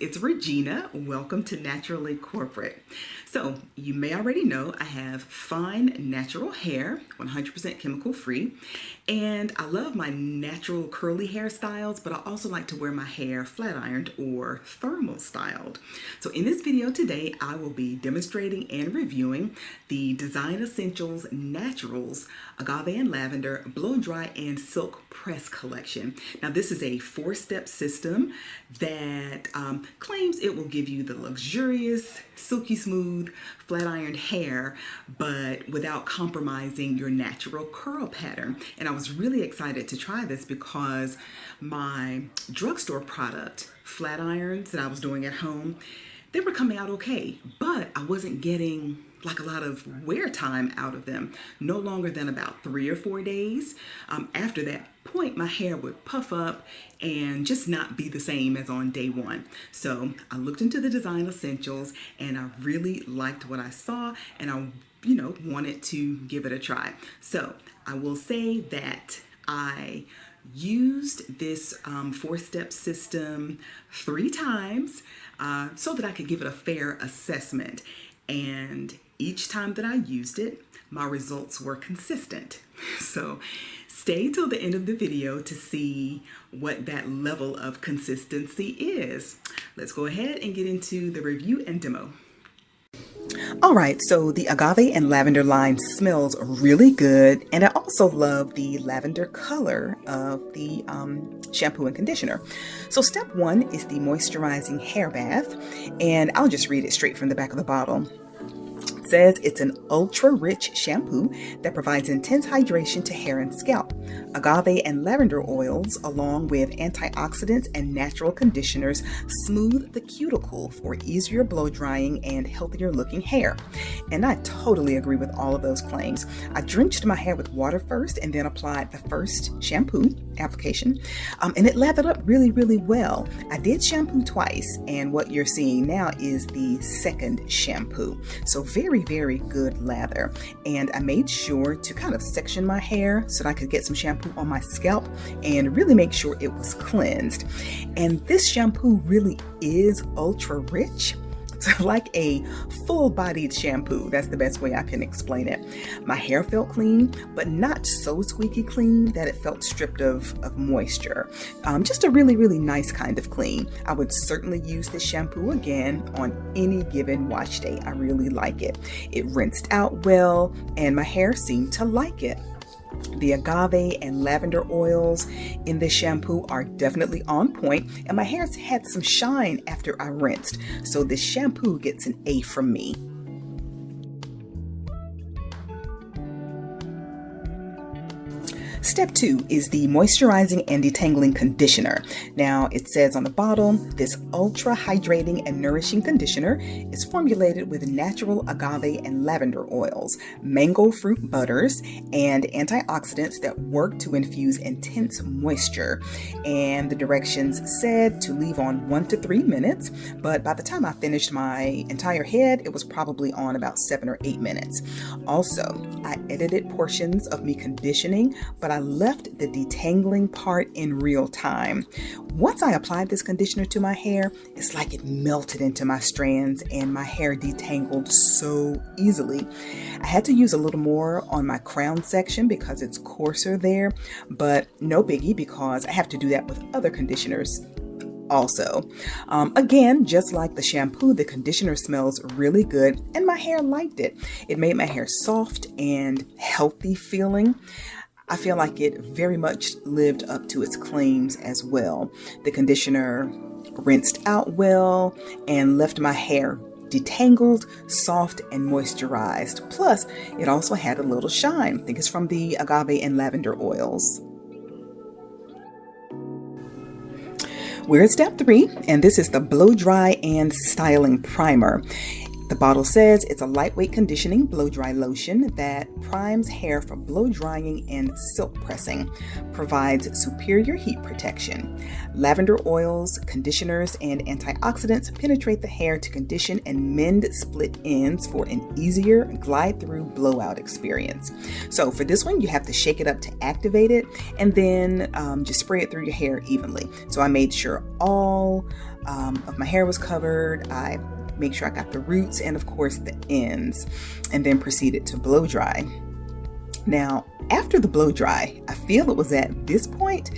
it's Regina. Welcome to Naturally Corporate. So, you may already know I have fine natural hair, 100% chemical free, and I love my natural curly hairstyles, but I also like to wear my hair flat ironed or thermal styled. So, in this video today, I will be demonstrating and reviewing the Design Essentials Naturals Agave and Lavender Blow Dry and Silk Press Collection. Now, this is a 4-step system that claims it will give you the luxurious, silky smooth, flat ironed hair, but without compromising your natural curl pattern. And I was really excited to try this because my drugstore product, flat irons that I was doing at home, they were coming out okay, but I wasn't getting like a lot of wear time out of them, no longer than about 3 or 4 days. After that point, my hair would puff up and just not be the same as on day one. So I looked into the Design Essentials and I really liked what I saw, and I wanted to give it a try. So I will say that I used this 4-step system 3 times so that I could give it a fair assessment. And each time that I used it, my results were consistent. So stay till the end of the video to see what that level of consistency is. Let's go ahead and get into the review and demo. All right, so the Agave and Lavender line smells really good, and I also love the lavender color of the shampoo and conditioner. So step 1 is the moisturizing hair bath, and I'll just read it straight from the back of the bottle. Says it's an ultra-rich shampoo that provides intense hydration to hair and scalp. Agave and lavender oils, along with antioxidants and natural conditioners, smooth the cuticle for easier blow drying and healthier looking hair. And I totally agree with all of those claims. I drenched my hair with water first and then applied the first shampoo application, and it lathered up really, really well. I did shampoo twice, and what you're seeing now is the second shampoo. So very, very good lather. And I made sure to kind of section my hair so that I could get some shampoo on my scalp and really make sure it was cleansed. And this shampoo really is ultra rich. It's like a full-bodied shampoo. That's the best way I can explain it. My hair felt clean, but not so squeaky clean that it felt stripped of moisture. Just a really, really nice kind of clean. I would certainly use this shampoo again on any given wash day. I really like it. It rinsed out well, and my hair seemed to like it. The agave and lavender oils in this shampoo are definitely on point, and my hair's had some shine after I rinsed, so this shampoo gets an A from me. Step 2 is the Moisturizing and Detangling Conditioner. Now, it says on the bottle, this ultra hydrating and nourishing conditioner is formulated with natural agave and lavender oils, mango fruit butters, and antioxidants that work to infuse intense moisture. And the directions said to leave on 1 to 3 minutes, but by the time I finished my entire head, it was probably on about 7 or 8 minutes. Also, I edited portions of me conditioning, but I left the detangling part in real time. Once I applied this conditioner to my hair, it's like it melted into my strands and my hair detangled so easily. I had to use a little more on my crown section because it's coarser there, but no biggie because I have to do that with other conditioners also. Again, just like the shampoo, the conditioner smells really good and my hair liked it. It made my hair soft and healthy feeling. I feel like it very much lived up to its claims as well. The conditioner rinsed out well and left my hair detangled, soft, and moisturized. Plus, it also had a little shine. I think it's from the agave and lavender oils. We're at step 3, and this is the Blow Dry and Styling Primer. The bottle says it's a lightweight conditioning blow-dry lotion that primes hair for blow-drying and silk pressing, provides superior heat protection. Lavender oils, conditioners, and antioxidants penetrate the hair to condition and mend split ends for an easier glide-through blowout experience. So for this one, you have to shake it up to activate it, and then just spray it through your hair evenly. So I made sure all of my hair was covered. I make sure I got the roots and of course the ends, and then proceeded to blow dry. Now, after the blow dry, I feel it was at this point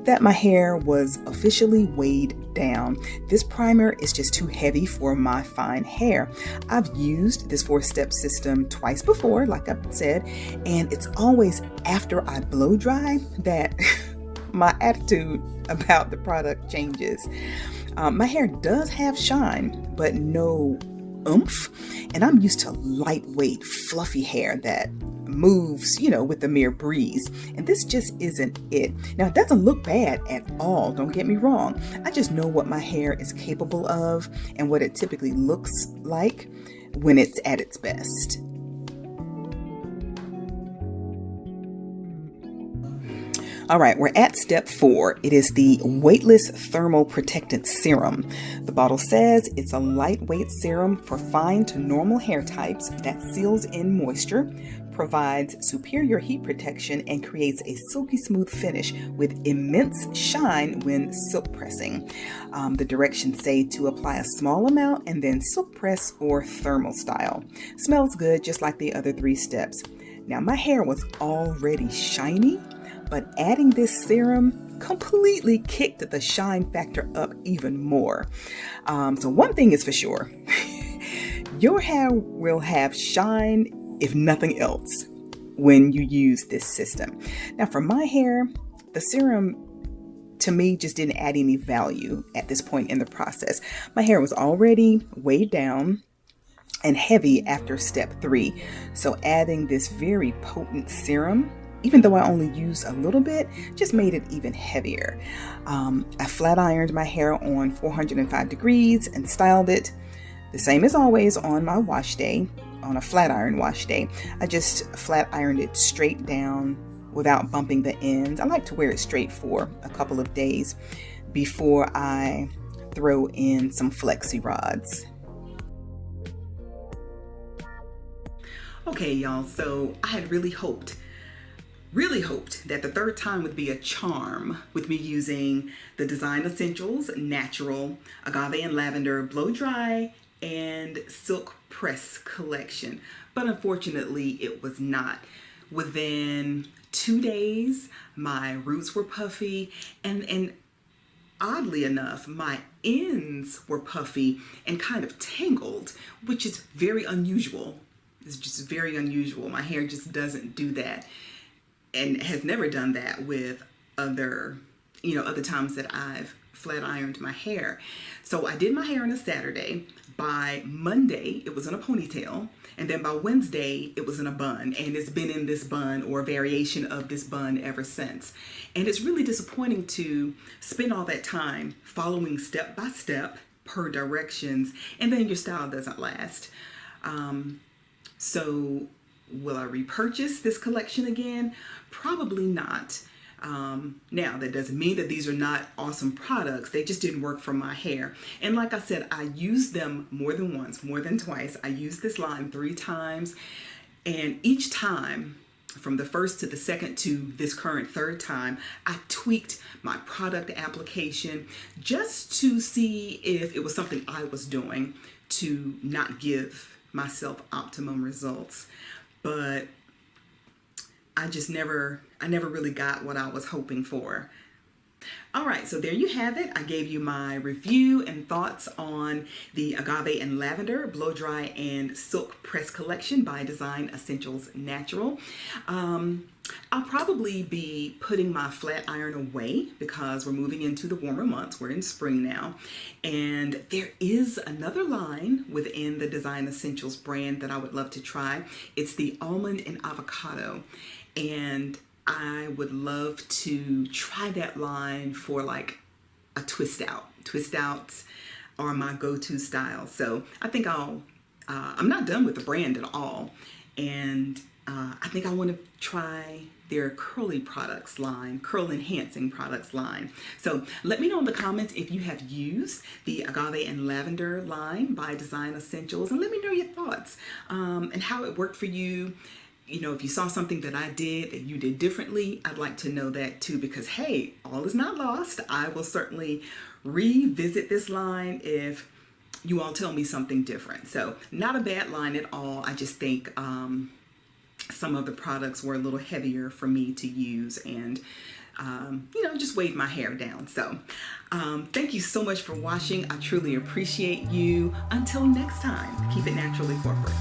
that my hair was officially weighed down. This primer is just too heavy for my fine hair. I've used this 4-step system twice before, like I said, and it's always after I blow dry that my attitude about the product changes. My hair does have shine, but no oomph, and I'm used to lightweight, fluffy hair that moves, with the mere breeze, and this just isn't it. Now, it doesn't look bad at all, don't get me wrong. I just know what my hair is capable of and what it typically looks like when it's at its best. All right, we're at step 4. It is the Weightless Thermal Protectant Serum. The bottle says it's a lightweight serum for fine to normal hair types that seals in moisture, provides superior heat protection, and creates a silky smooth finish with immense shine when silk pressing. The directions say to apply a small amount and then silk press or thermal style. Smells good, just like the other 3 steps. Now, my hair was already shiny, but adding this serum completely kicked the shine factor up even more. So one thing is for sure, your hair will have shine, if nothing else, when you use this system. Now, for my hair, the serum to me just didn't add any value at this point in the process. My hair was already weighed down and heavy after step 3. So adding this very potent serum, even though I only used a little bit, just made it even heavier. I flat ironed my hair on 405 degrees and styled it the same as always on my wash day, on a flat iron wash day. I just flat ironed it straight down without bumping the ends. I like to wear it straight for a couple of days before I throw in some flexi rods. Okay, y'all, so I had really hoped that the third time would be a charm with me using the Design Essentials Natural Agave and Lavender Blow Dry and Silk Press Collection. But unfortunately, it was not. Within 2 days, my roots were puffy, and oddly enough, my ends were puffy and kind of tangled, which is very unusual. It's just very unusual. My hair just doesn't do that, and has never done that with other times that I've flat ironed my hair. So I did my hair on a Saturday. By Monday, it was in a ponytail. And then by Wednesday, it was in a bun. And it's been in this bun or a variation of this bun ever since. And it's really disappointing to spend all that time following step by step per directions, and then your style doesn't last. So will I repurchase this collection again? Probably not. Now, that doesn't mean that these are not awesome products. They just didn't work for my hair. And like I said, I used them more than once, more than twice. I used this line 3 times. And each time, from the first to the second to this current third time, I tweaked my product application just to see if it was something I was doing to not give myself optimum results. But I never really got what I was hoping for. All right, so there you have it. I gave you my review and thoughts on the Agave and Lavender Blow Dry and Silk Press Collection by Design Essentials Natural. I'll probably be putting my flat iron away because we're moving into the warmer months. We're in spring now. And there is another line within the Design Essentials brand that I would love to try. It's the almond and avocado. And I would love to try that line for like a twist out. Twist outs are my go-to style. So I think I'll I'm not done with the brand at all. And I think I want to try their curly products line, curl enhancing products line. So let me know in the comments if you have used the Agave and Lavender line by Design Essentials, and let me know your thoughts and how it worked for you. You know, if you saw something that I did that you did differently, I'd like to know that too, because hey, all is not lost. I will certainly revisit this line if you all tell me something different. So not a bad line at all. I just think some of the products were a little heavier for me to use, and just weighed my hair down. So thank you so much for watching. I truly appreciate you. Until next time, keep it naturally corporate.